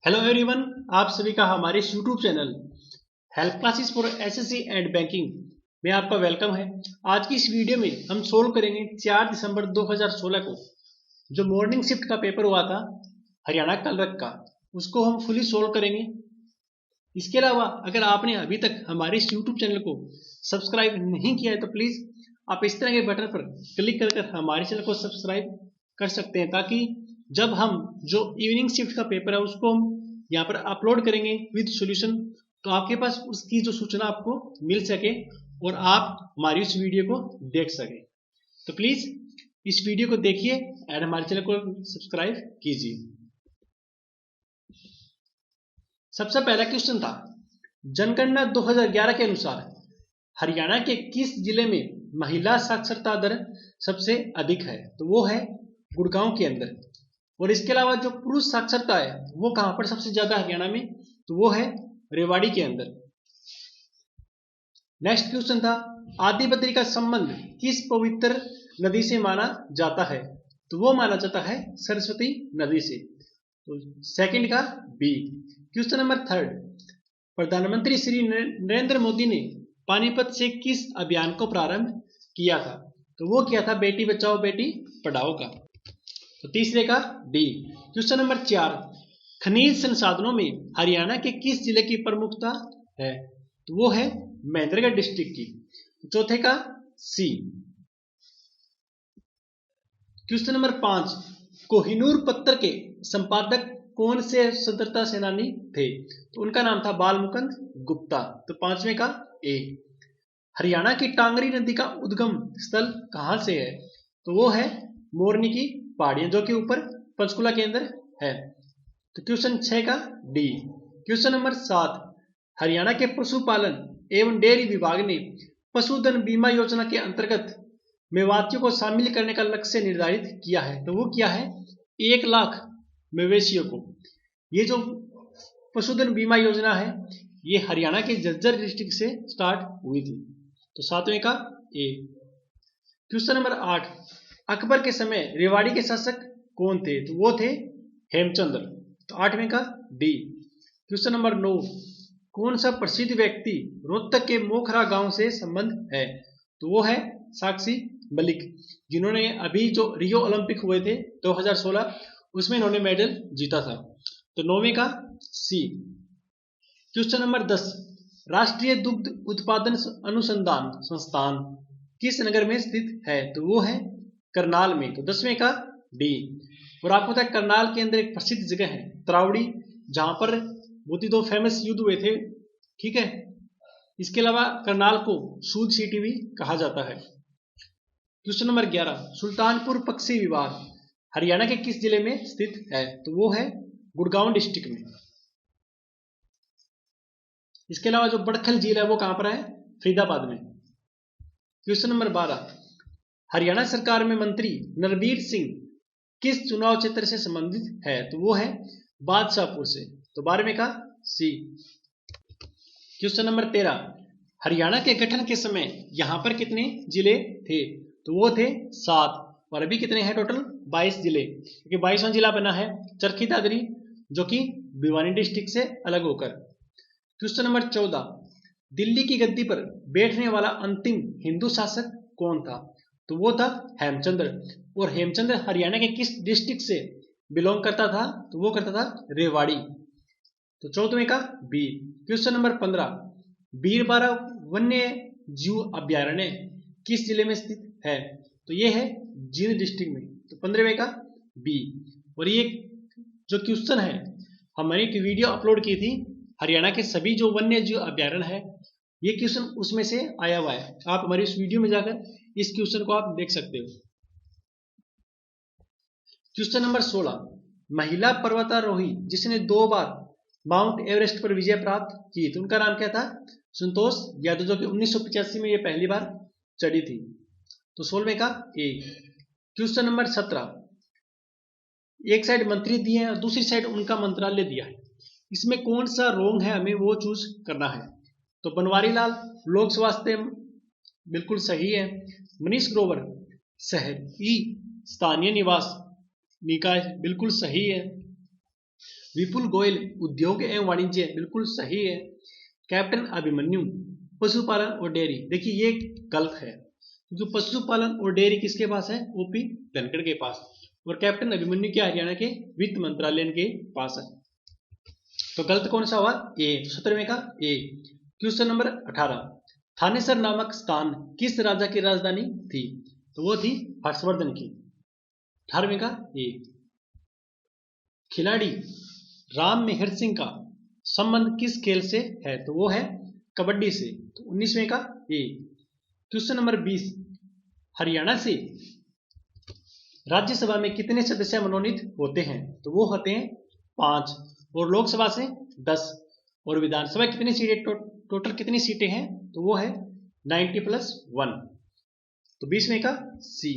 Hello everyone, आप सभी का हमारे YouTube channel help classes for SSC and banking में आपका वेलकम है। आज की इस वीडियो में हम सोल्व करेंगे 4 दिसंबर 2016 को जो मॉर्निंग शिफ्ट का पेपर हुआ था हरियाणा कलरक का, उसको हम फुली सोल्व करेंगे। इसके अलावा अगर आपने अभी तक हमारे इस यूट्यूब चैनल को सब्सक्राइब नहीं किया है तो प्लीज़ आप इस तरह के बटन पर क्लिक कर हमारे चैनल को सब्सक्राइब कर सकते हैं, ताकि जब हम जो इवनिंग शिफ्ट का पेपर है उसको हम यहाँ पर अपलोड करेंगे विद सॉल्यूशन, तो आपके पास उसकी जो सूचना आपको मिल सके और आप हमारी उस वीडियो को देख सके। तो प्लीज इस वीडियो को देखिए एंड हमारे चैनल को सब्सक्राइब कीजिए। सबसे पहला क्वेश्चन था, जनगणना 2011 के अनुसार हरियाणा के किस जिले में महिला साक्षरता दर सबसे अधिक है? तो वो है गुड़गांव के अंदर। और इसके अलावा जो पुरुष साक्षरता है वो कहां पर सबसे ज्यादा हरियाणा में? तो वो है रेवाड़ी के अंदर। नेक्स्ट क्वेश्चन था, आदि बद्री का संबंध किस पवित्र नदी से माना जाता है? तो वो माना जाता है सरस्वती नदी से। तो सेकंड का बी। क्वेश्चन नंबर थर्ड, प्रधानमंत्री श्री नरेंद्र मोदी ने पानीपत से किस अभियान को प्रारंभ किया था? तो वो किया था बेटी बचाओ बेटी पढ़ाओ का। तो तीसरे का डी। क्वेश्चन नंबर 4, खनिज संसाधनों में हरियाणा के किस जिले की प्रमुखता है? तो वो है महेंद्रगढ़ डिस्ट्रिक्ट की। चौथे का सी। क्वेश्चन नंबर 5, कोहिनूर पत्र के संपादक कौन से स्वतंत्रता सेनानी थे? तो उनका नाम था बालमुकुंद गुप्ता। तो पांचवें का ए। हरियाणा की टांगरी नदी का उद्गम स्थल कहां से है? तो वो है मोरनी की पहाड़ियां, जो कि ऊपर पंचकुला के अंदर है। तो क्वेश्चन 6 का डी। क्वेश्चन नंबर 7, हरियाणा के पशुपालन एवं डेयरी विभाग ने पशुधन बीमा योजना के अंतर्गत मेवातियों को शामिल करने का लक्ष्य निर्धारित किया है। तो वो क्या है? 1 लाख मवेशियों को। ये जो पशुधन बीमा योजना है ये हरियाणा के झज्जर डिस्ट्रिक्ट से स्टार्ट हुई थी। तो 7वें का ए। क्वेश्चन नंबर 8, अकबर के समय रेवाड़ी के शासक कौन थे? तो वो थे हेमचंद्र। तो 8वें का डी। क्वेश्चन नंबर 9, कौन सा प्रसिद्ध व्यक्ति रोहतक के मोखरा गांव से संबंध है? तो वो है साक्षी मलिक, जिन्होंने अभी जो रियो ओलंपिक हुए थे 2016 उसमें इन्होंने मेडल जीता था। तो 9वें का सी। क्वेश्चन नंबर 10, राष्ट्रीय दुग्ध उत्पादन अनुसंधान संस्थान किस नगर में स्थित है? तो वो है करनाल में। तो 10वें का डी। और आपको पता है करनाल के अंदर एक प्रसिद्ध जगह है त्रावड़ी, जहां पर बहुत ही 2 फेमस युद्ध हुए थे। ठीक है, इसके अलावा करनाल को सूद सिटी भी कहा जाता है। क्वेश्चन नंबर 11, सुल्तानपुर पक्षी विभाग हरियाणा के किस जिले में स्थित है? तो वो है गुड़गांव डिस्ट्रिक्ट में। इसके अलावा जो बड़खल झील है वो कहां पर है? फरीदाबाद में। क्वेश्चन नंबर 12, हरियाणा सरकार में मंत्री नरवीर सिंह किस चुनाव क्षेत्र से संबंधित है? तो वो है बादशाहपुर से। तो 12वें का सी। क्वेश्चन नंबर 13, हरियाणा के गठन के समय यहां पर कितने जिले थे? तो वो थे 7। और अभी कितने हैं टोटल? 22 जिले, क्योंकि 22वां जिला बना है चरखी दादरी, जो कि भिवानी डिस्ट्रिक्ट से अलग होकर। क्वेश्चन नंबर 14, दिल्ली की गद्दी पर बैठने वाला अंतिम हिंदू शासक कौन था? तो वो था हेमचंद्र। और हेमचंद्र हरियाणा के किस डिस्ट्रिक्ट से बिलोंग करता था? तो वो करता था रेवाड़ी। तो 14वें का बी। क्वेश्चन नंबर 15, बीरबारा वन्य जीव अभ्यारण्य किस जिले में स्थित है? तो ये है जींद डिस्ट्रिक्ट में। तो 15वें का बी। और ये जो क्वेश्चन है हमने एक वीडियो अपलोड की थी, हरियाणा के सभी जो वन्य जीव अभ्यारण्य है, ये क्वेश्चन उसमें से आया हुआ है। आप हमारी उस वीडियो में जाकर इस क्वेश्चन को आप देख सकते हो। क्वेश्चन नंबर 16, महिला पर्वतारोही जिसने 2 बार माउंट एवरेस्ट पर विजय प्राप्त की, तो उनका नाम क्या था? संतोष यादव, जो कि 1985 में ये पहली बार चढ़ी थी। तो 16वें का ए। क्वेश्चन नंबर 17, एक साइड मंत्री दिए हैं और दूसरी साइड उनका मंत्रालय दिया है, इसमें कौन सा रोंग है हमें वो चूज करना है। तो बनवारी लाल लोक स्वास्थ्य बिल्कुल सही है। मनीष ग्रोवर शहरी स्थानीय निवास निकाय बिल्कुल सही है। विपुल गोयल उद्योग एवं वाणिज्य, बिल्कुल सही है। कैप्टन अभिमन्यु पशुपालन और डेयरी, देखिए ये गलत है, जो पशुपालन और डेयरी किसके पास है, ओपी धनखड़ के पास, और कैप्टन अभिमन्यु क्या हरियाणा के वित्त मंत्रालय के पास है। तो गलत कौन सा हुआ, ए। 17वें का ए। क्वेश्चन नंबर 18, थानेसर नामक स्थान किस राजा की राजधानी थी, तो वो थी हर्षवर्धन की। 18वें का ए। खिलाड़ी राम मेहर सिंह का संबंध किस खेल से है, तो वो है कबड्डी से। तो 19वें का ए। क्वेश्चन नंबर 20, हरियाणा से राज्यसभा में कितने सदस्य मनोनीत होते हैं, तो वो होते हैं 5, और लोकसभा से 10, और विधानसभा कितनी सीटें, टोटल कितनी सीटें हैं, तो वो है 90+1। तो 20वें का सी।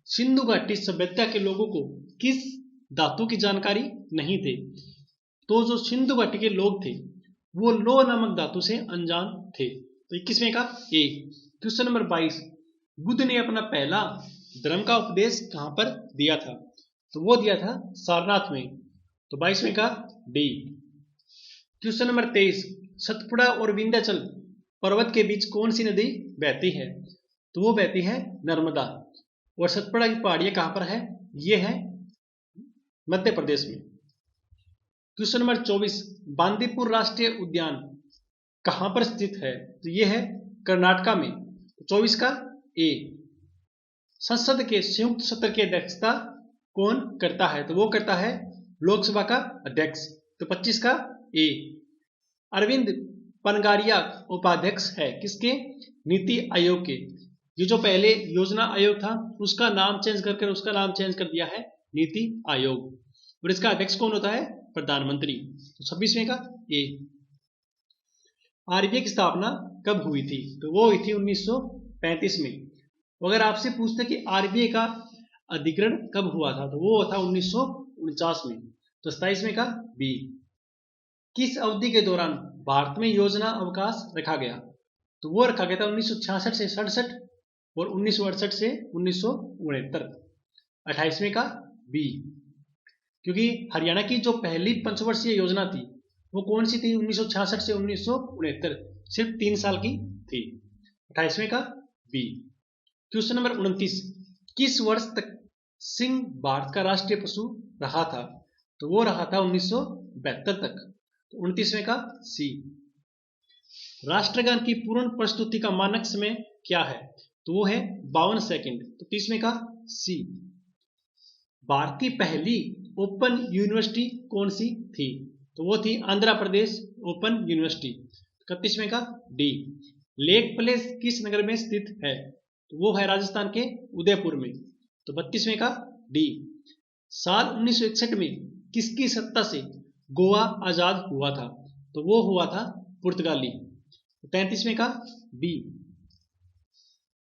सिंधु घाटी सभ्यता के लोगों को किस धातु की जानकारी नहीं थे, तो जो सिंधु घाटी के लोग थे वो लौह नामक धातु से अनजान थे। तो 21वें का ए। क्वेश्चन नंबर 22, बुद्ध ने अपना पहला धर्म का उपदेश कहां पर दिया था, तो वो दिया था सारनाथ में। तो 22वें का डी। क्वेश्चन नंबर 23, सतपुड़ा और विंध्याचल पर्वत के बीच कौन सी नदी बहती है, तो वो बहती है नर्मदा। और सतपुड़ा की पहाड़ियां कहां पर है, ये है मध्य प्रदेश में। क्वेश्चन नंबर 24, बांदीपुर राष्ट्रीय उद्यान कहां पर स्थित है, तो ये है कर्नाटका में। 24 का ए। संसद के संयुक्त सत्र की अध्यक्षता कौन करता है, तो वो करता है लोकसभा का अध्यक्ष। तो 25 का ए। अरविंद पनगारिया उपाध्यक्ष है किसके, नीति आयोग के। ये जो पहले योजना आयोग था उसका नाम चेंज कर दिया है नीति आयोग, और इसका अध्यक्ष कौन होता है, प्रधानमंत्री। तो 26वें का ए। आरबीआई की स्थापना कब हुई थी, तो वो हुई थी 1935 में। अगर आपसे पूछते कि आरबीआई का अधिग्रहण कब हुआ था, तो वो था 1949 में। तो 27वें का बी। किस अवधि के दौरान भारत में योजना अवकाश रखा गया, तो वो रखा गया था 1966 से 67 और 1968 से 1969। 28वें का बी। क्योंकि हरियाणा की जो पहली पंचवर्षीय योजना थी वो कौन सी थी, 1966 से 1969, सिर्फ 3 साल की थी। 28वें का बी। क्वेश्चन नंबर 29, किस वर्ष तक सिंह भारत का राष्ट्रीय पशु रहा था, तो वो रहा था 1972 तक। तो 29वें का सी। राष्ट्रगान की पूर्ण प्रस्तुति का मानक समय क्या है, तो वो है 52 सेकंड। तो 30वें का सी। भारत की पहली ओपन यूनिवर्सिटी कौन सी थी, तो वो थी आंध्र प्रदेश ओपन यूनिवर्सिटी। 31वें का डी। लेक प्लेस किस नगर में स्थित है, तो वो है राजस्थान के उदयपुर में। तो 32वें का डी। साल 1961 में किसकी सत्ता से गोवा आजाद हुआ था, तो वो हुआ था पुर्तगाली। 33वें का बी।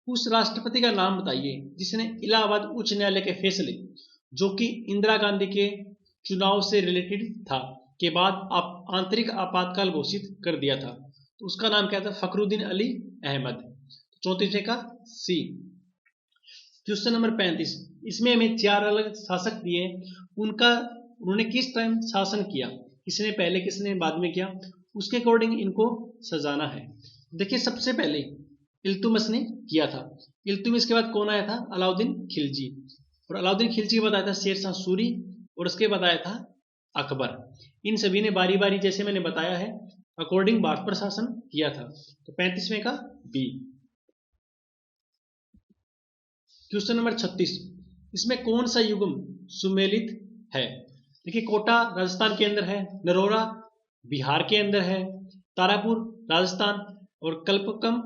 उस राष्ट्रपति का नाम बताइए जिसने इलाहाबाद उच्च न्यायालय के फैसले जो कि इंदिरा गांधी के चुनाव से रिलेटेड था के बाद आंतरिक आपातकाल घोषित कर दिया था, तो उसका नाम क्या था, फखरुद्दीन अली अहमद। 34वें का सी। क्वेश्चन नंबर 35, इसमें हमें 4 अलग शासक दिए, उन्होंने किस टाइम शासन किया, किसने पहले किसने बाद में किया, उसके अकॉर्डिंग इनको सजाना है। देखिए सबसे पहले इल्तुतमिश ने किया था। इल्तुतमिश के बाद कौन आया था, अलाउद्दीन खिलजी, और अलाउद्दीन खिलजी के बाद आया था शेरशाह सूरी, और उसके बाद आया था अकबर। इन सभी ने बारी बारी जैसे मैंने बताया है अकॉर्डिंग भारत पर शासन किया था। तो 35वें का बी। क्वेश्चन नंबर 36, इसमें कौन सा युग्म सुमेलित है। देखिए कोटा राजस्थान के अंदर है, नरोरा बिहार के अंदर है, तारापुर राजस्थान और कल्पकम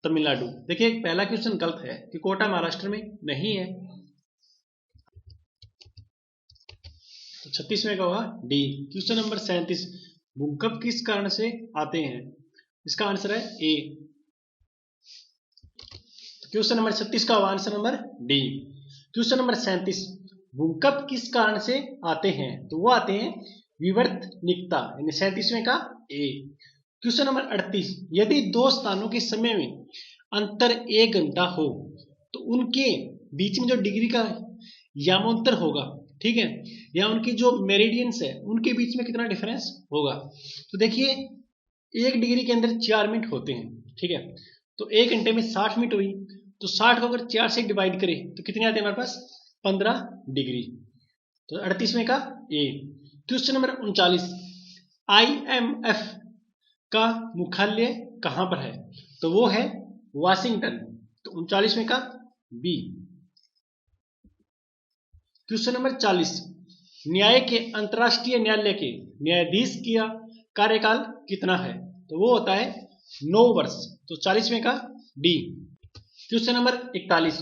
तमिलनाडु। देखिए पहला क्वेश्चन गलत है कि कोटा महाराष्ट्र में नहीं है। तो 36वें का होगा डी। क्वेश्चन नंबर 37, भूकंप किस कारण से आते हैं, इसका आंसर है ए। क्वेश्चन नंबर 36 का answer number D. Question number 37, भूकंप किस कारण से आते हैं, तो वो आते हैं विवर्तनिकता, यानी 37वें का ए। क्वेश्चन नंबर 38, यदि 2 स्थानों के समय में अंतर 1 घंटा हो तो उनके बीच में जो डिग्री का यामोंतर होगा ठीक है, या उनकी जो मेरिडियंस है उनके बीच में कितना डिफरेंस होगा। तो देखिए 1 डिग्री के अंदर 4 मिनट होते हैं, ठीक है, तो 1 घंटे में 60 मिनट हुई, तो 60 को अगर 4 से डिवाइड करें तो कितने आते हैं हमारे पास, 15 डिग्री। तो 38वें का ए। क्वेश्चन नंबर 39, IMF का मुख्यालय कहां पर है, तो वो है वाशिंगटन। तो 39वें का बी। क्वेश्चन नंबर 40, न्याय के अंतरराष्ट्रीय न्यायालय के न्यायाधीश का कार्यकाल कितना है, तो वो होता है 9 वर्ष। तो 40वें का डी। क्वेश्चन नंबर 41,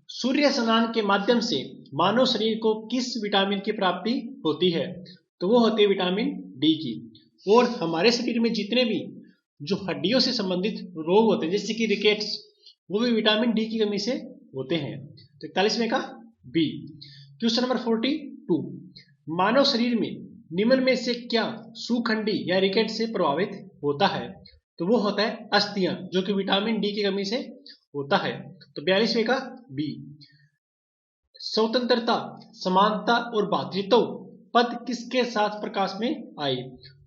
सूर्य स्नान के माध्यम से मानव शरीर को किस विटामिन की प्राप्ति होती है, तो वो होती है विटामिन डी की। और हमारे शरीर में जितने भी जो हड्डियों से संबंधित रोग होते हैं जैसे कि रिकेट्स, वो भी विटामिन डी की कमी से होते हैं। तो 41वें का बी। क्वेश्चन नंबर 42, मानव शरीर में निम्न में से क्या सूखंडी या रिकेट से प्रभावित होता है, तो वो होता है अस्थियां, जो कि विटामिन डी की कमी से होता है। तो 42वें का बी। स्वतंत्रता, समानता और भ्रातृत्व पद किसके साथ प्रकाश में आए,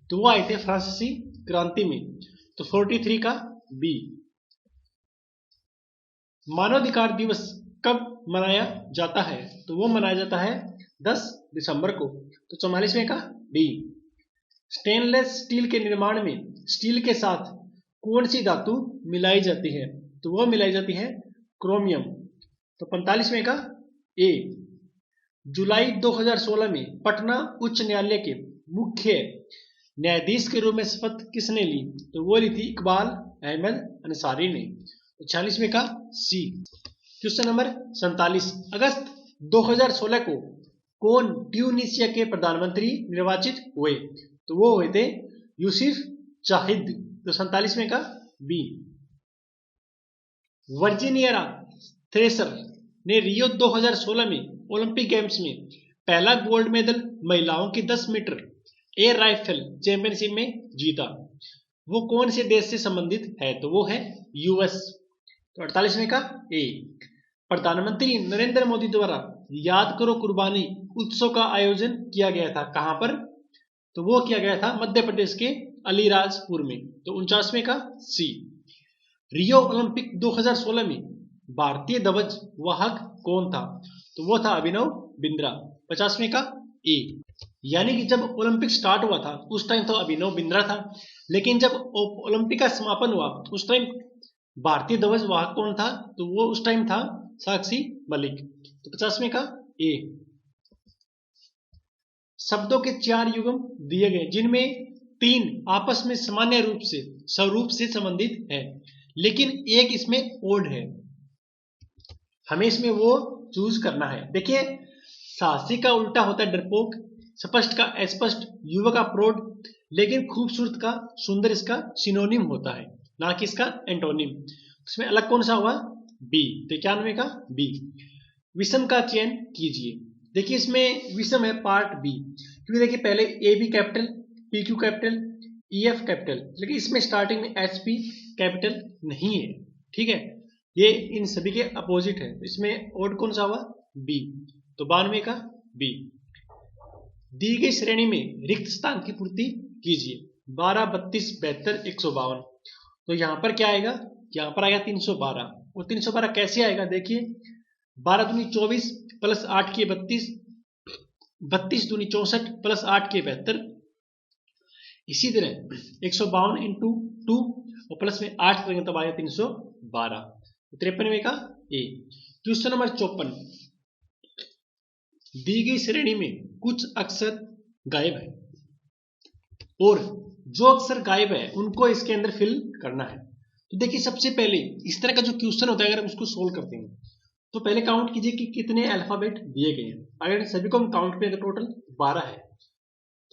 तो वो आए थे फ्रांसीसी क्रांति में। तो 43 का बी। मानवाधिकार दिवस कब मनाया जाता है, तो वो मनाया जाता है 10 दिसंबर को। तो 44वें का डी। स्टेनलेस स्टील के निर्माण में स्टील के साथ कौन सी धातु मिलाई जाती है, तो वो मिलाई जाती है क्रोमियम। तो 45वें का ए। जुलाई 2016 में पटना उच्च न्यायालय के मुख्य न्यायाधीश के रूप में शपथ किसने ली, तो वो ली थी इकबाल अहमद अंसारी ने। तो 46वें का सी। क्वेश्चन नंबर 47, अगस्त 2016 को कौन ट्यूनीशिया के प्रधानमंत्री निर्वाचित हुए, तो वो हुए थे यूसुफ चाहिद। तो 47वें का बी। वर्जीनिया थ्रेसर ने रियो 2016 में ओलंपिक गेम्स में पहला गोल्ड मेडल महिलाओं की 10 मीटर एयर राइफल चैंपियनशिप में जीता, वो कौन से देश से संबंधित है, तो वो है यूएस। तो 48वें का ए। प्रधानमंत्री नरेंद्र मोदी द्वारा याद करो कुर्बानी उत्सव का आयोजन किया गया था कहां पर, तो वो किया गया था मध्य प्रदेश के अलीराजपुर में। तो 49वें का सी। रियो ओलंपिक 2016 में भारतीय ध्वज वाहक कौन था, तो वो था अभिनव बिंद्रा। 50वें का ए। यानी कि जब ओलंपिक स्टार्ट हुआ था उस टाइम तो अभिनव बिंद्रा था, लेकिन जब ओलंपिक का समापन हुआ उस टाइम भारतीय ध्वज वाहक कौन था, तो वो उस टाइम था साक्षी मलिक। तो 50वें का ए। शब्दों के 4 युग्म दिए गए जिनमें 3 आपस में सामान्य रूप से स्वरूप से संबंधित है, लेकिन एक इसमें ओड है, हमें इसमें वो चूज करना है। देखिए साहसी का उल्टा होता है डरपोक, स्पष्ट का अस्पष्ट, युवक का प्रौढ़, लेकिन खूबसूरत का सुंदर इसका सिनोनिम होता है, ना कि इसका एंटोनिम। इसमें अलग कौन सा हुआ, बी। तो 91 का बी। विषम का चयन कीजिए। देखिए इसमें विषम है पार्ट बी, क्योंकि देखिए पहले A B capital, P Q capital, E F capital, लेकिन इसमें स्टार्टिंग में एच पी कैपिटल नहीं है, ठीक है, ये इन सभी के अपोजिट है। तो इसमें ओड कौन सा हुआ, बी। तो 92 का बी। दी गई श्रेणी में रिक्त स्थान की पूर्ति कीजिए। 12, 32, 72, 152। तो यहां पर क्या आएगा, यहां पर आएगा 312। और 312 कैसे आएगा, देखिए 12 दूनी 24 प्लस 8 के 32, 32 दूनी 64 प्लस 8 के 72। इसी तरह 152 इंटू 2 और प्लस में 8 करेंगे तब आएगा 312। 53वें का ए। क्वेश्चन नंबर 54, दी गई श्रेणी में कुछ अक्षर गायब है और जो अक्षर गायब है उनको इसके अंदर फिल करना है। तो देखिए सबसे पहले इस तरह का जो क्वेश्चन होता है अगर हम उसको सोल्व करते हैं तो पहले काउंट कीजिए कि कितने अल्फाबेट दिए गए हैं। अगर सभी को हम काउंट करें तो टोटल 12 है।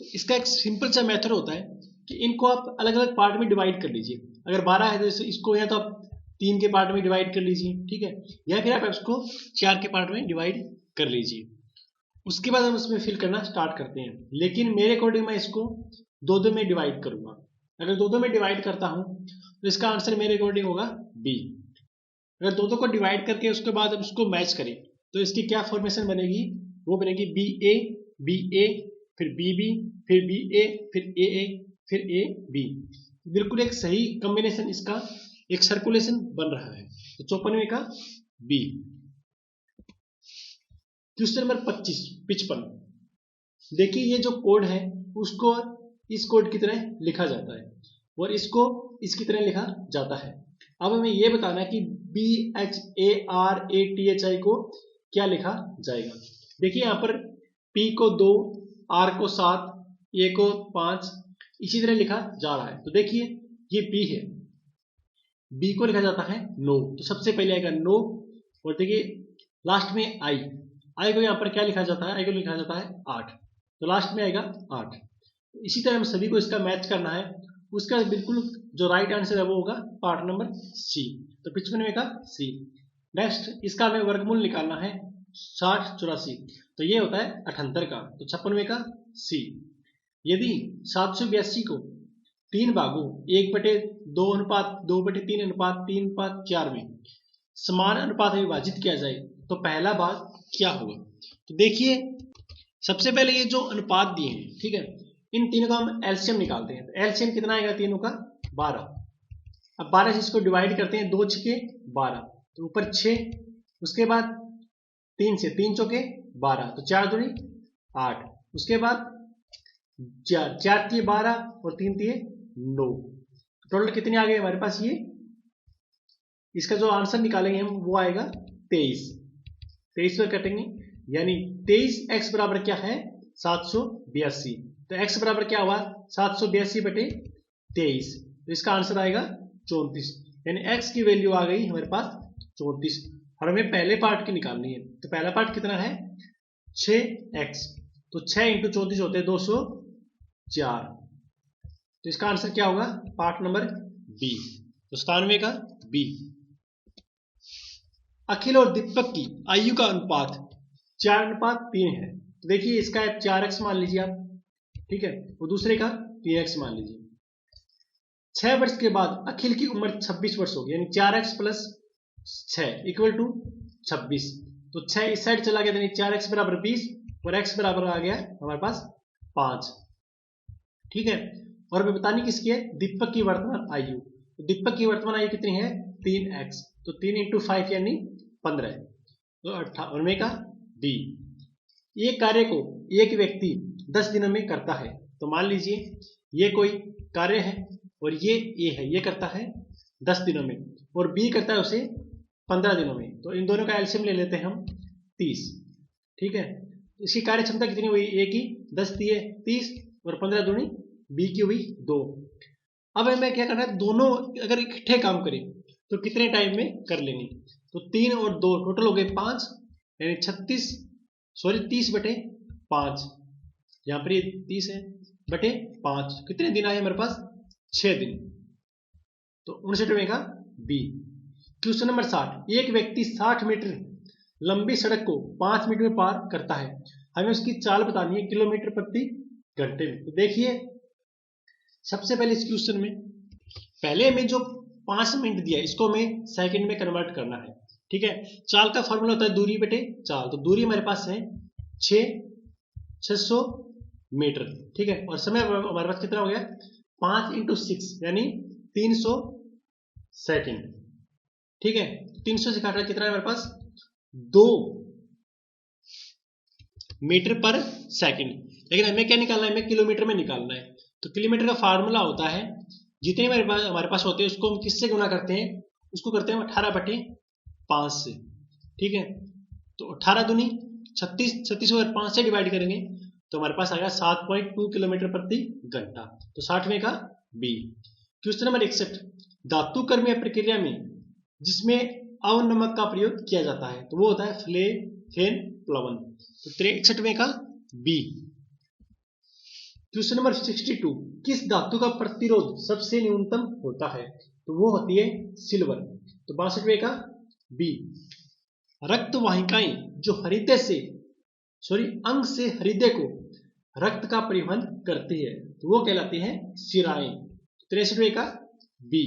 तो इसका एक सिंपल सा मेथड होता है कि इनको आप अलग अलग पार्ट में डिवाइड कर लीजिए। अगर 12 है तो इसको या तो आप 3 के पार्ट में डिवाइड कर लीजिए, ठीक है, या फिर आप इसको 4 के पार्ट में डिवाइड कर लीजिए। उसके बाद हम उसमें फिल करना स्टार्ट करते हैं, लेकिन मेरे अकॉर्डिंग मैं इसको 2-2 में डिवाइड करूंगा। अगर 2-2 में डिवाइड करता हूं तो इसका आंसर मेरे अकॉर्डिंग होगा बी। अगर 2-2 को डिवाइड करके उसके बाद हम उसको मैच करें तो इसकी क्या फॉर्मेशन बनेगी, वो बनेगी बी ए फिर बी फिर बी ए फिर ए बी। बिल्कुल एक सही कॉम्बिनेशन इसका एक सर्कुलेशन बन रहा है। तो 54वें का बी। Question number 55। देखिए ये जो कोड है उसको इस कोड की तरह लिखा जाता है और इसको इसकी तरह लिखा जाता है। अब हमें यह बताना है कि BHARATHI को क्या लिखा जाएगा। देखिए यहाँ पर P को 2, R को 7, A को 5 इसी तरह लिखा जा रहा है। तो देखिए ये P है, B को लिखा जाता है 9, तो सबसे पहले आएगा 9 और देखिए लास्ट में I को यहाँ पर क्या लिखा जाता है, I को लिखा जाता है 8, तो लास्ट में आएगा 8। इसी तरह हम सभी को इसका मैच करना है। उसका बिल्कुल जो राइट आंसर है वो होगा पार्ट नंबर सी। तो 55वें का सी। नेक्स्ट इसका हमें वर्गमूल निकालना है 60 84, तो ये होता है 78 का। तो 56वें का सी। यदि 782 को 3 भागों 1/2/2/3/3/4 में समान अनुपात में विभाजित किया जाए तो पहला भाग क्या होगा। तो देखिए सबसे पहले ये जो अनुपात दिए हैं, ठीक है, इन तीनों का हम एलसीएम निकालते हैं। तो एलसीएम कितना आएगा तीनों का 12। अब 12 से इसको डिवाइड करते हैं, 2 छके 12, तो ऊपर 6, उसके बाद 3 से 3 चौके 12, तो 4 दूनी 8, उसके बाद 4 तिये 12 और 3 तिये 9, टोटल कितने आ गए हमारे पास। ये इसका जो आंसर निकालेंगे हम वो आएगा 23। 23 पर कटेंगे यानी 23x बराबर क्या है 782। तो x बराबर क्या हुआ 782/23, तो इसका आंसर आएगा 34, यानी x की वैल्यू आ गई हमारे पास 34। और हमें पहले पार्ट की निकालनी है। तो पहला पार्ट कितना है 6x, तो 6 × 34 होते हैं 204, तो इसका आंसर क्या होगा पार्ट नंबर बी। तो 97 का बी। अखिल और दीपक की आयु का अनुपात 4:3 है। तो देखिए इसका 4x मान लीजिए आप, ठीक है, वो दूसरे का 3x मान लीजिए। 6 वर्ष के बाद अखिल की उम्र 26 वर्ष होगी, यानी 4x + 6 = 26। तो 6 इस साइड चला गया, यानी 4x बराबर 20 और x बराबर आ गया हमारे पास 5, ठीक है। और हमें बतानी किसकी है दीपक की वर्तमान आयु। तो दीपक की वर्तमान आयु कितनी है 3x, तो 3 × 5 यानी 15, तो 58 का डी। ये कार्य को एक व्यक्ति 10 दिनों में करता है। तो मान लीजिए ये कोई कार्य है और ये ए है, ये करता है 10 दिनों में और बी करता है उसे 15 दिनों में। तो इन दोनों का एलसीएम ले लेते हैं हम 30, ठीक है। इसकी कार्य क्षमता कितनी हुई ए की 10 दिए 30 और 15 दूनी बी की हुई 2। अब हमें क्या करना है दोनों अगर इकट्ठे काम करें तो कितने टाइम में कर लेंगे। तो 3 और 2 टोटल हो गए 5, यानी 30/5, यहाँ पर ये 30 है बटे 5, कितने दिन आए हमारे पास 6 दिन। तो 59वें का बी। Question number 60। एक व्यक्ति 60 मीटर लंबी सड़क को 5 मिनट में पार करता है, हमें उसकी चाल बतानी है किलोमीटर प्रति घंटे में। तो देखिए सबसे पहले इस क्वेश्चन में पहले हमें जो 5 मिनट दिया इसको हमें सेकंड में कन्वर्ट करना है, ठीक है। चाल का फॉर्मूला होता है दूरी बटे चाल। तो दूरी हमारे पास है 600 मीटर, ठीक है। और समय हमारे पास कितना हो गया 5 × 6 यानी 300 सेकंड, ठीक है। 300 से काटा कितना है हमारे पास 2 मीटर पर सेकंड। लेकिन हमें क्या निकालना है हमें किलोमीटर में निकालना है। तो किलोमीटर का फार्मूला होता है जितने हमारे पास होते हैं उसको हम किससे गुना करते हैं, उसको करते हैं 18/5 से, ठीक है। तो 18 दूनी 36, 36 को 5 से डिवाइड करेंगे तो हमारे पास आएगा 7.2 किलोमीटर प्रति घंटा। तो 60वें का बी। Question number 61। धातु कर्मीय प्रक्रिया में जिसमें अवनमक का प्रयोग किया जाता है तो वो होता है फेन प्लवन। तो 61वें का बी। Question number 62। किस धातु का प्रतिरोध सबसे न्यूनतम होता है तो वो होती है सिल्वर। तो 62वें का बी। रक्त वाहिकाएं जो अंग से हृदय को रक्त का परिवहन करती है तो वो कहलाती है शिराएं। 63वें का बी।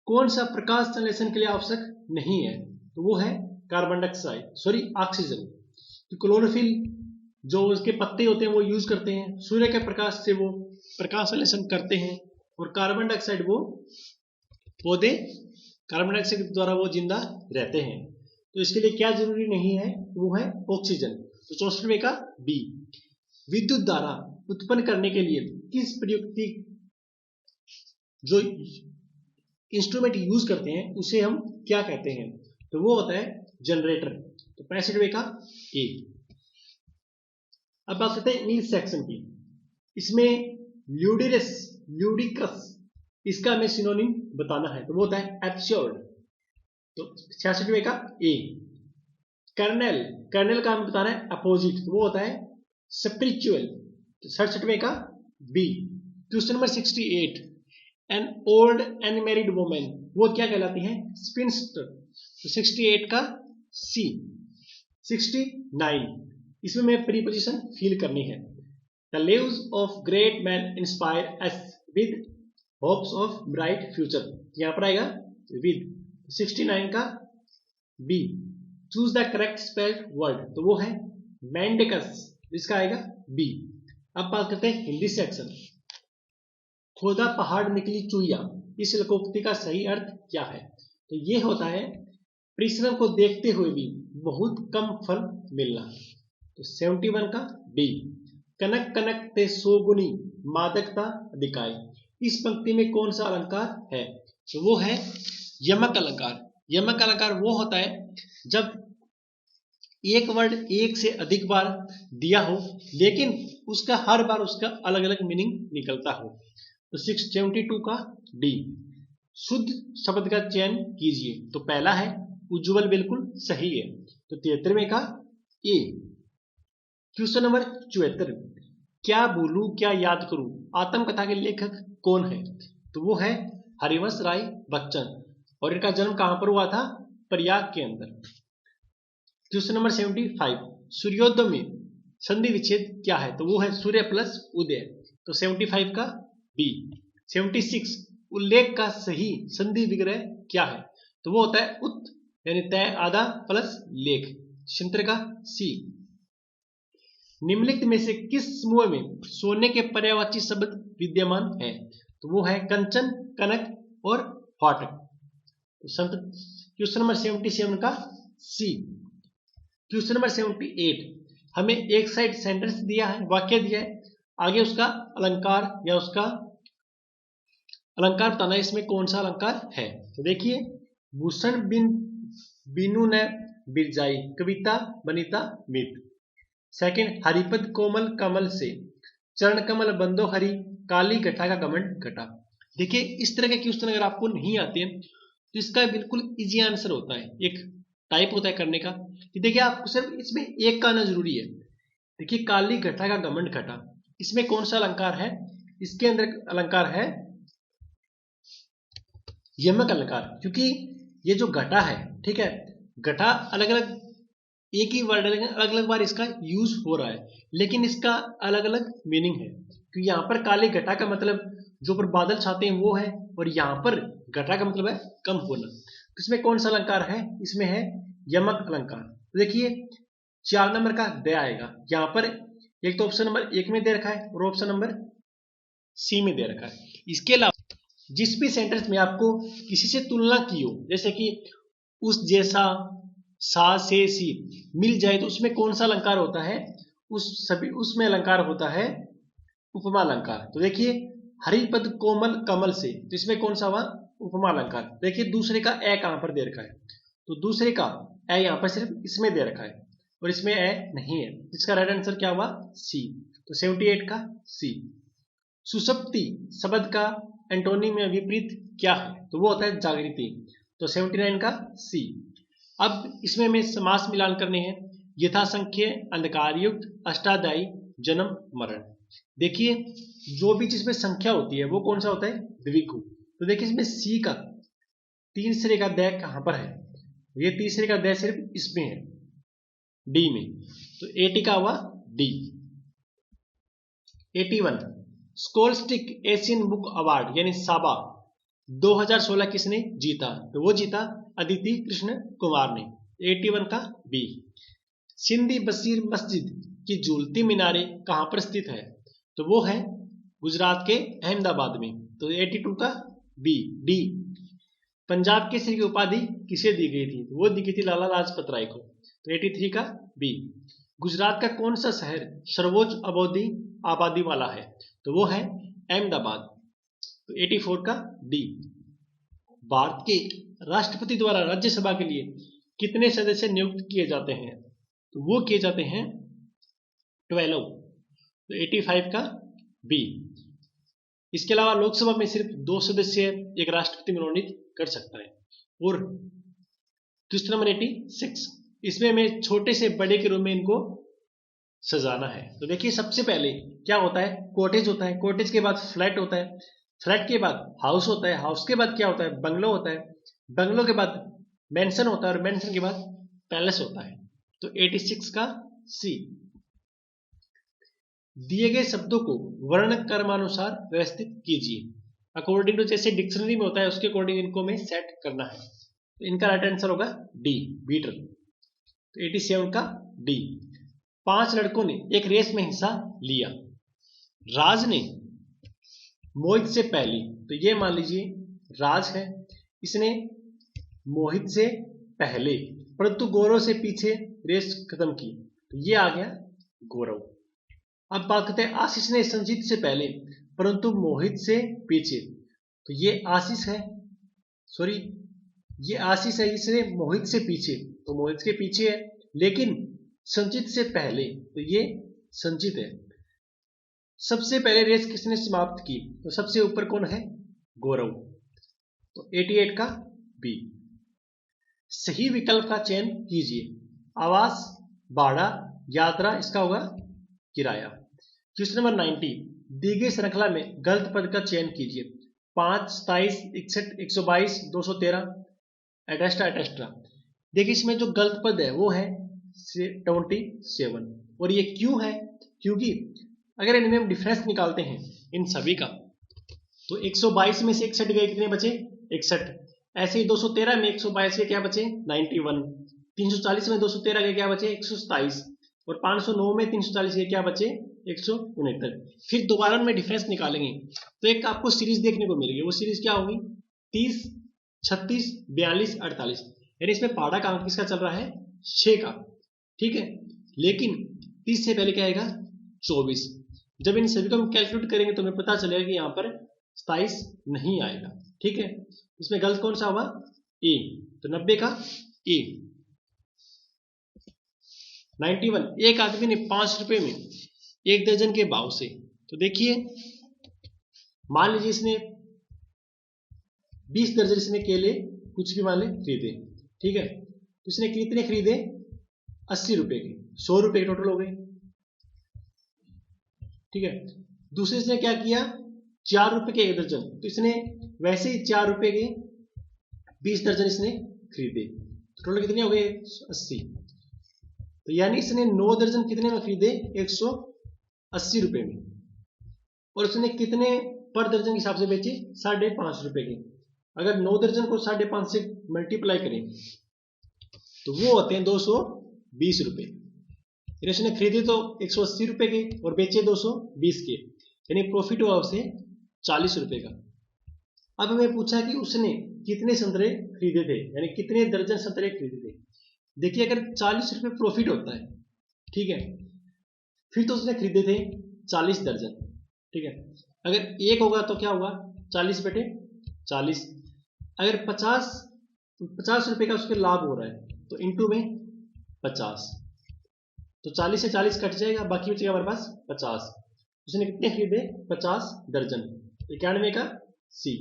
कौन सा प्रकाश संश्लेषण के लिए आवश्यक नहीं है तो वो है ऑक्सीजन। क्लोरोफिल जो उसके पत्ते होते हैं वो यूज करते हैं, सूर्य के प्रकाश से वो प्रकाश संश्लेषण करते हैं, और कार्बन डाइऑक्साइड वो पौधे कार्बन डाइऑक्साइड के द्वारा वो जिंदा रहते हैं। तो इसके लिए क्या जरूरी नहीं है, वो है ऑक्सीजन। तो 64वें का बी, विद्युत धारा उत्पन्न करने के लिए किस प्रयुक्ति जो इंस्ट्रूमेंट यूज करते हैं उसे हम क्या कहते हैं, तो वो होता है जनरेटर। तो 65वें का ए। अब बात करते हैं इंग्लिश सेक्शन की। इसमें ल्यूडिकस इसका हमें सिनोनिम बताना है, तो वो होता है एब्सर्ड। तो 66वें का ए। कर्नेल का हमें बताना है अपोजिट, तो वो होता है स्पिरिचुअल। तो 67वें का B. Question number 68, an old unmarried women वो क्या कहलाती है, स्पिंस्टर। तो 68 का सी। 69, इसमें मैं प्रीपोजिशन फील करनी है। The lives of great man inspire us with hopes of bright future, यहां पर आएगा विद। 69 का B. Choose the correct spelled word, तो वो है मेंडिकस, इसका आएगा बी। अब बात करते हैं हिंदी सेक्शन। खोदा पहाड़ निकली चुईया, इस लोकोक्ति का सही अर्थ क्या है, तो ये होता है परिश्रम को देखते हुए भी बहुत कम फल मिलना। तो 71 का डी। कनक कनक ते सोगुनी मादकता दिखाए, इस पंक्ति में कौन सा अलंकार है, तो वो है यमक अलंकार। यमक अलंकार वो होता है जब एक वर्ड एक से अधिक बार दिया हो लेकिन उसका हर बार उसका अलग अलग मीनिंग निकलता हो। तो 672 का डी। शुद्ध शब्द का चयन कीजिए, तो पहला है उज्जवल, बिल्कुल सही है। तो 73वें का ए। क्वेश्चन नंबर 74, क्या भूलूं क्या याद करूं, आत्मकथा के लेखक कौन है, तो वो है हरिवंश राय बच्चन, और इनका जन्म कहां पर हुआ था, प्रयाग के अंदर। क्वेश्चन नंबर 75, सूर्योदय में संधि विच्छेद क्या है, तो वो है सूर्य प्लस उदय। तो 75 का बी। 76, उल्लेख का सही संधि विग्रह क्या है, तो वो होता है उत यानी तय आधा प्लस लेख। 76 का सी। निम्नलिखित में से किस समूह में सोने के पर्यायवाची शब्द विद्यमान है, तो वो है कंचन, कनक और फाटक। क्वेश्चन नंबर 77 का सी। क्वेश्चन नंबर 78, हमें एक साइड सेंटेंस दिया है, वाक्य दिया है, आगे उसका अलंकार या उसका अलंकार बताना है, इसमें कौन सा अलंकार है। तो देखिए, भूषण बिनु ने बिरजाई, कविता बनिता मित। सेकंड, हरिपद कोमल कमल से, चरण कमल बंदो हरि, काली घटा का घमंड घटा। देखिए, इस तरह के क्वेश्चन अगर आपको नहीं आते हैं तो इसका बिल्कुल इजी आंसर होता है, एक टाइप होता है करने का कि देखिए आपको सिर्फ इसमें एक का आना जरूरी है। देखिए, काली घटा का घमंड घटा, इसमें कौन सा अलंकार है, इसके अंदर अलंकार है यमक अलंकार, क्योंकि ये जो घटा है, ठीक है, घटा अलग अलग एक ही वर्ड अलग अलग बार इसका यूज हो रहा है, लेकिन इसका अलग अलग मीनिंग है। क्योंकि यहाँ पर काली घटा का मतलब जो पर बादल छाते हैं वो है, और यहाँ पर घटा का मतलब है कम होना। तो इसमें कौन सा अलंकार है, इसमें है यमक अलंकार। तो देखिए 4 नंबर का द आएगा यहाँ पर, एक तो ऑप्शन नंबर 1 में दे रखा है और ऑप्शन नंबर सी में दे रखा है। इसके अलावा जिस भी सेंटेंस में आपको किसी से तुलना की हो, जैसे कि उस जैसा, सा से सी मिल जाए, तो उसमें कौन सा अलंकार होता है, उसमें अलंकार होता है उपमा अलंकार। तो देखिए, हरिपद कोमल कमल से, तो इसमें कौन सा हुआ, उपमा अलंकार। देखिए दूसरे का ए कहां पर दे रखा है, तो दूसरे का ए यहां पर सिर्फ इसमें दे रखा है और इसमें ए नहीं है, इसका राइट आंसर क्या हुआ, सी। तो 78 का सी। सुसप्ति शब्द का एंटोनिम में विपरीत क्या है, तो वो होता है जागृति। तो 79 का सी। अब इसमें हमें समास मिलान करने हैं, यथासंख्य, अंधकारयुक्त, अष्टाध्यायी, जन्म मरण। देखिए, जो भी जिसमें संख्या होती है वो कौन सा होता है, द्विगु। तो देखिए, इसमें सी का तीसरे का द कहां पर है, ये तीसरे का द सिर्फ इसमें है, डी में। तो 80 का हुआ डी। 81, स्कोलस्टिक एशियन बुक अवार्ड यानी साबा 2016 किसने जीता, तो वो जीता अदिति कृष्ण कुमार ने। 81 का बी। सिंधी बशीर मस्जिद की झूलती मीनारें कहाँ पर स्थित है? तो वो है गुजरात के अहमदाबाद में। तो 82 का बी डी। पंजाब केसरी की उपाधि किसे दी गई थी? तो वो दी गई थी लाला लाजपत राय को। तो 83 का बी। गुजरात का कौन सा शहर सर्वोच्च आबादी वाला है? तो वो है अहमदाबाद। तो 84 का डी। भारत के राष्ट्रपति द्वारा राज्यसभा के लिए कितने सदस्य नियुक्त किए जाते हैं? तो वो किए जाते हैं 12। तो 85 का बी। इसके अलावा लोकसभा में सिर्फ 2 सदस्य एक राष्ट्रपति मनोनीत कर सकता है। और क्वेश्चन नंबर 86, इसमें हमें छोटे से बड़े के रूप में इनको सजाना है। तो देखिए सबसे पहले क्या होता है? कॉटेज होता है, कॉटेज के बाद फ्लैट होता है, फ्लैट के बाद हाउस होता है, हाउस के बाद क्या होता है? बंगलो होता है, बंगलो के बाद मेंशन होता है और मेंशन के बाद पैलेस होता है। तो 86 का सी। दिए गए शब्दों को वर्ण क्रमानुसार व्यवस्थित कीजिए। अकॉर्डिंग टू जैसे डिक्शनरी में होता है उसके अकॉर्डिंग इनको हमें सेट करना है। तो इनका राइट आंसर होगा डी बीटर। तो 87 का डी। 5 लड़कों ने एक रेस में हिस्सा लिया। राज ने मोहित से पहले, तो ये मान लीजिए राज है, इसने मोहित से पहले परंतु गौरव से पीछे रेस खत्म की। तो ये आ गया गौरव। अब बात करते हैं आशीष ने संजीत से पहले परंतु मोहित से पीछे। तो ये आशीष है, सॉरी ये आशीष है, इसने मोहित से पीछे, तो मोहित के पीछे है, लेकिन संजीत से पहले, तो ये संजीत है। सबसे पहले रेस किसने समाप्त की? तो सबसे ऊपर कौन है? गौरव। तो 88 का बी। सही विकल्प का चयन कीजिए। आवास, भाड़ा, यात्रा, इसका होगा किराया। क्वेश्चन नंबर 90, दी गई श्रृंखला में गलत पद का चयन कीजिए। 5, 27, 61, 122, 213 एटेस्ट्रा एटेस्ट्रा। देखिए इसमें जो गलत पद है वो है 27। और ये क्यों है? क्योंकि अगर इनमें हम डिफरेंस निकालते हैं इन सभी का, तो 122 में से 61 गए, कितने बचे? 61। ऐसे ही 213 में 122 के क्या बचे? 91। 340 में 213 के क्या बचे? 127। और 509 में 340 के क्या बचे? 169। फिर दोबारा में डिफरेंस निकालेंगे तो एक आपको सीरीज देखने को मिलेगी। वो सीरीज क्या होगी? 30, 36, 42, 48। यानी इसमें पहाड़ा का अंक किसका चल रहा है? 6 का। ठीक है, लेकिन 30 से पहले क्या आएगा? 24। जब इन सभी को हम कैलकुलेट करेंगे तो हमें पता चलेगा कि यहाँ पर 27 नहीं आएगा। ठीक है, इसमें गलत कौन सा होगा? ए। तो 90 का ए। 91, एक आदमी ने 5 रुपए में 1 दर्जन के भाव से, तो देखिए मान लीजिए इसने 20 दर्जन इसने केले कुछ भी मान ले खरीदे। ठीक है, तो इसने कितने खरीदे? 80 रुपए के, 100 रुपए के टोटल हो गए। ठीक है, दूसरे इसने क्या किया? 4 रुपए के 1 दर्जन, तो इसने वैसे ही 4 रुपए के 20 दर्जन इसने खरीदे, तो टोटल कितने हो गए? 80। तो यानी इसने 9 दर्जन कितने में खरीदे? 180 रुपए में। और उसने कितने पर दर्जन के हिसाब से बेचे? 5.5 रुपए के। अगर 9 दर्जन को 5.5 से मल्टीप्लाई करें तो वो होते हैं 220 रुपए। यानी उसने खरीदे तो 180 रुपए के और बेचे 220 के, यानी प्रॉफिट हुआ उसे 40 रुपए का। अब हमें पूछा कि उसने कितने संतरे खरीदे थे, यानी कितने दर्जन संतरे खरीदे थे। देखिए अगर 40 रुपए प्रॉफिट होता है, ठीक है, फिर तो उसने खरीदे थे 40 दर्जन। ठीक है, अगर 1 होगा तो क्या होगा? 40/40। अगर 50 रुपए का उसके लाभ हो रहा है तो इंटू में 50, तो 40 से 40 कट जाएगा, बाकी बचेगा हमारे पास 50। उसने कितने खरीदे? 50 दर्जन। 91 का सी।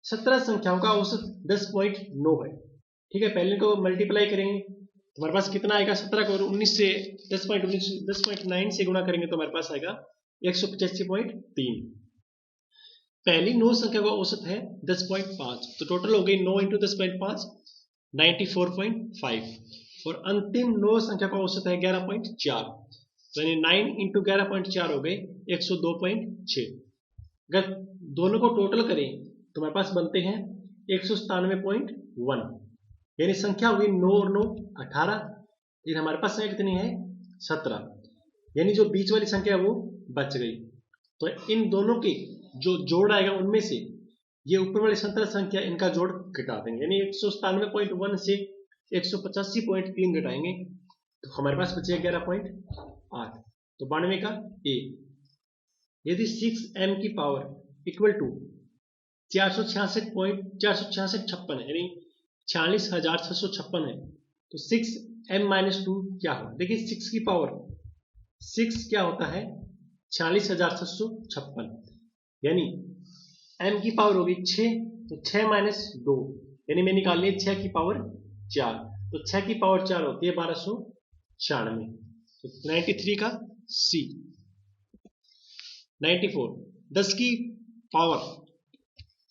17 संख्याओं का औसत 10.9 है। ठीक है, पहले को मल्टीप्लाई करेंगे तो हमारे पास कितना आएगा? 17 को 19 से 10.9 से गुणा करेंगे तो हमारे पास आएगा 185.3। पहली 9 संख्या का औसत है 10.5, तो टोटल हो गई 9 × 10.5 94.5। और अंतिम 9 संख्या का औसत है 11.4, तो यानी 9 × 11.4 हो गए 102.6। अगर दोनों को टोटल करें तो हमारे पास बनते हैं 197.1, यानी संख्या होगी 9 और 9 18, लेकिन हमारे पास संख्या कितनी है 17, यानी जो बीच वाली संख्या है वो बच गई। तो इन दोनों के जो जोड़ आएगा उनमें से ये ऊपर वाली 17 संख्या इनका जोड़ घटा देंगे, यानी 197.1 से 185.3 घटाएंगे तो हमारे पास बचेगा 11.8। तो 92 का ए। यदि 6m की पावर इक्वल टू 466.466 है, यानी 46,656 है, तो 6m-2 क्या होगा? देखिए 6 की पावर 6 क्या होता है 46,656, यानी m की पावर होगी 6, तो 6 - 2 यानी मैं निकालनी है 6 की पावर 4, तो 6 की पावर 4 होती है 1296। तो 93 का सी। 94 10 की पावर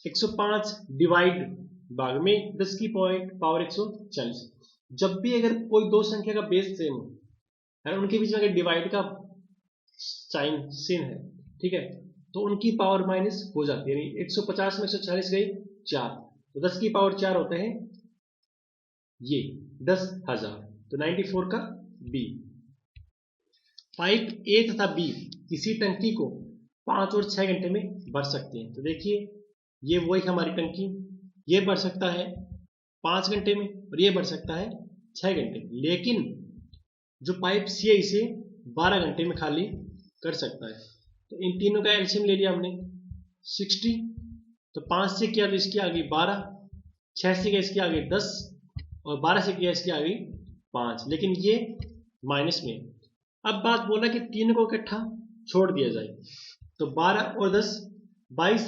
105 डिवाइड भाग में 10 की पावर 140। जब भी अगर कोई दो संख्या का बेस सेम हो है, उनके बीच में अगर डिवाइड का सीन है, ठीक है, तो उनकी पावर माइनस हो जाती है, यानी 150 में 140 गई 4, तो 10 की पावर 4 होते हैं ये 10,000। तो 94 का बी। पाइप ए तथा बी किसी टंकी को 5 और 6 घंटे में भर सकते हैं। तो देखिए ये वही हमारी टंकी, ये भर सकता है 5 घंटे में और ये भर सकता है 6 घंटे में, लेकिन जो पाइप सी है इसे 12 घंटे में खाली कर सकता है। तो इन तीनों का एलसीएम ले लिया हमने 60, तो 5 से किया तो इसकी आ गई 12, 6 से किया इसकी आ गई 10 और 12 से किया इसकी आ गई 5, लेकिन ये माइनस में। अब बात बोला कि तीनों को इकट्ठा छोड़ दिया जाए, तो 12 और 10 22,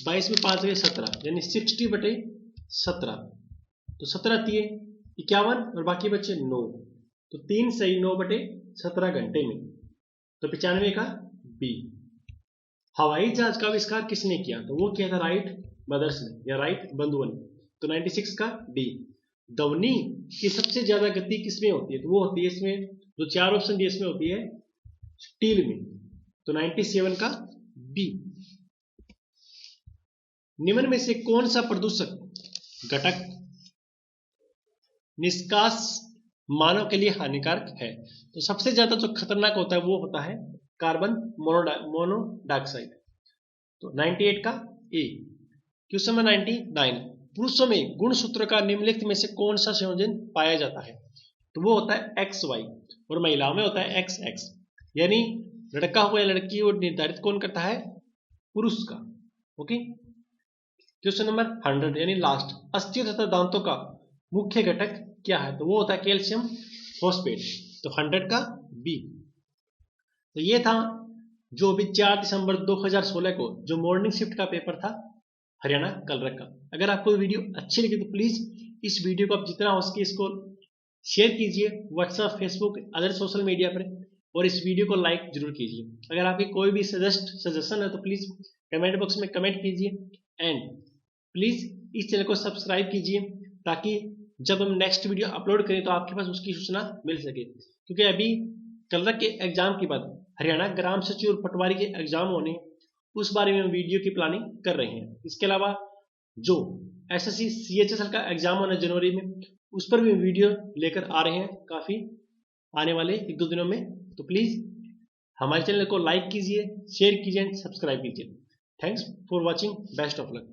22 में 5 गए 17, यानी 60/17, तो 17 3 51 और बाकी बचे 9, तो 3 सही 9/17 घंटे में। तो 95 का बी। हवाई जहाज का आविष्कार किसने किया? तो वो किया था राइट ब्रदर्स ने या राइट बंधुओं ने। तो 96 का डी। ध्वनि की सबसे ज्यादा गति किसमें होती है? तो वो होती है इसमें, जो 4 ऑप्शन दिए इसमें होती है स्टील में। तो 97 का बी। निम्न में से कौन सा प्रदूषक घटक निष्कास मानव के लिए हानिकारक है? तो सबसे ज्यादा जो खतरनाक होता है वो होता है कार्बन मोनोडाइऑक्साइड। तो 98 का ए। क्वेश्चन नंबर 99 पुरुषों में गुणसूत्र का निम्नलिखित में से कौन सा संयोजन पाया जाता है? तो वो होता है XY और महिलाओं में होता है XX, यानी लड़का हो या लड़की हो निर्धारित कौन करता है? पुरुष का। ओके। क्वेश्चन नंबर 100 यानी लास्ट, अस्थियों तथा दांतों का मुख्य घटक क्या है? तो वो होता है कैल्शियम फॉस्फेट। तो 100 का बी। तो ये था जो अभी 4 दिसंबर 2016 को जो मॉर्निंग शिफ्ट का पेपर था हरियाणा कलरक का। अगर आपको वीडियो अच्छी लगी तो प्लीज इस वीडियो को आप जितना हो सके इसको शेयर कीजिए WhatsApp, Facebook, other social media पर, और इस वीडियो को लाइक जरूर कीजिए। अगर आपकी कोई भी सजेशन है तो प्लीज कमेंट बॉक्स में कमेंट कीजिए एंड प्लीज इस चैनल को सब्सक्राइब कीजिए ताकि जब हम नेक्स्ट वीडियो अपलोड करें तो आपके पास उसकी सूचना मिल सके। क्योंकि अभी कलरक के एग्जाम के बाद हरियाणा ग्राम सचिव और पटवारी के एग्जाम होने, उस बारे में हम वीडियो की प्लानिंग कर रहे हैं। इसके अलावा जो एसएससी CHSL का एग्जाम होना जनवरी में, उस पर भी वीडियो लेकर आ रहे हैं काफी आने वाले 1-2 दिनों में। तो प्लीज हमारे चैनल को लाइक कीजिए, शेयर कीजिए एंड सब्सक्राइब कीजिए। Thanks for watching, best of luck.